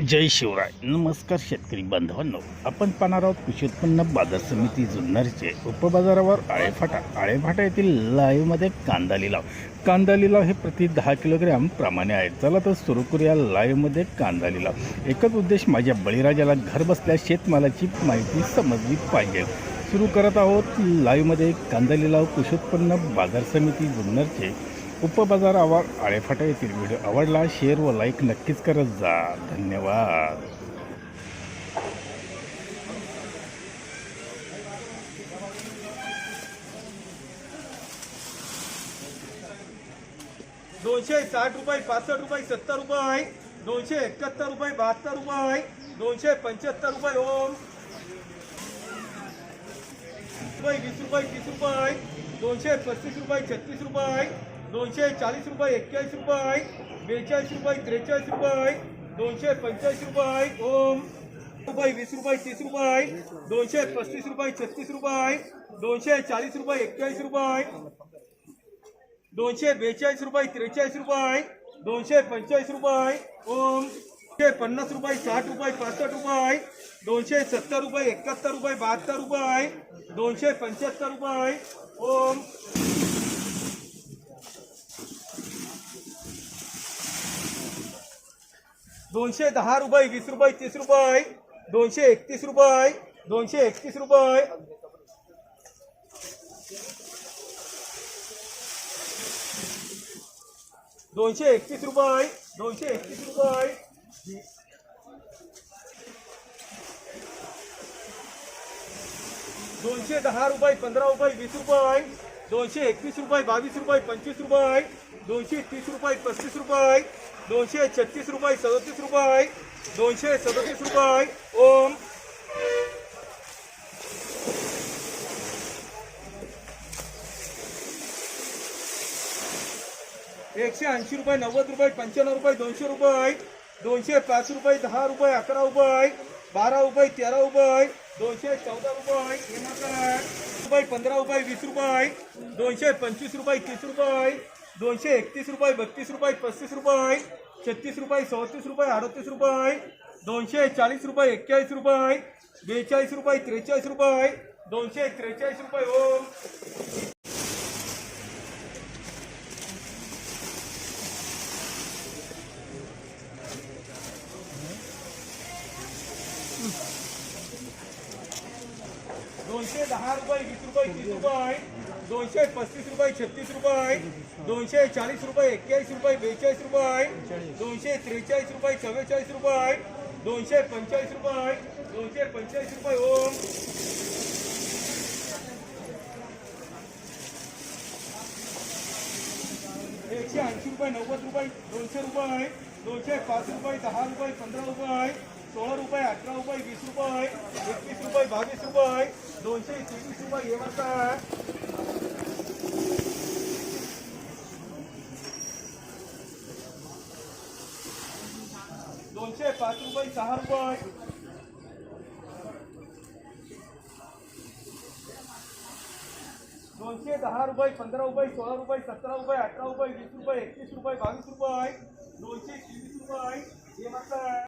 जय शिवराय. नमस्कार शेतकरी बांधवांनो, आपण पाहणार आहोत कृषी उत्पन्न बाजार समिती जुन्नरचे उपबाजारावर आळेफाटा येथील लाईव्हमध्ये कांदा लिलाव हे प्रति 10 किलोग्रॅम प्रमाणे आहे. चला तर सुरू करूया लाईव्हमध्ये कांदा लिलाव. एकच उद्देश, माझ्या बळीराजाला घर बसल्या शेतमालाची माहिती समजली पाहिजे. सुरू करत आहोत लाईव्हमध्ये कांदा लिलाव. कृषी उत्पन्न बाजार समिती जुन्नरचे उपबाजारावर आळेफाटा येथील. व्हिडिओ आवडला शेअर व लाईक नक्कीच करत जा. धन्यवाद. ₹260, ₹65, ₹70, ₹271, ₹72, ₹275 ओम, ₹20, ₹30, ₹235, ₹36, ₹240, ₹41, ₹42, ₹43, ₹285 ओम, ₹20, ₹30, ₹235, ₹36, ₹240, ₹41, ₹242, ₹43, ₹245 ओम, ₹50, ₹60, ₹65, ₹270, ₹71, ₹72, ₹275 ओम, ₹210, ₹20, ₹30, ₹231, ₹231, ₹231, ₹231, ₹210, ₹15, ₹20, ₹221, ₹22, ₹25, ₹230, ₹35, ₹236, ₹37, ₹237 ओम, ₹180, ₹90, ₹95, ₹200, ₹205, ₹10, ₹11, ₹12, ₹13, ₹214 ₹15, ₹20, ₹225, ₹30, ₹231, ₹32, ₹35, ₹36, ₹37, ₹38, ₹240, ₹41, ₹42, ₹43, ₹243 ओम, ₹210, ₹20, ₹30, ₹235, ₹36, ₹240, ₹41, ₹42, ₹243, ₹44, ₹245, ₹245 ओम, ₹180, ₹90, ₹200, ₹205, ₹10, ₹15, ₹16, ₹18, ₹20, ₹21, ₹22, ₹223 हे म्हणतात. ₹205, ₹6, ₹210, ₹15, ₹16, ₹17, ₹18, ₹20, ₹21, ₹22, ₹223 हे म्हणतात.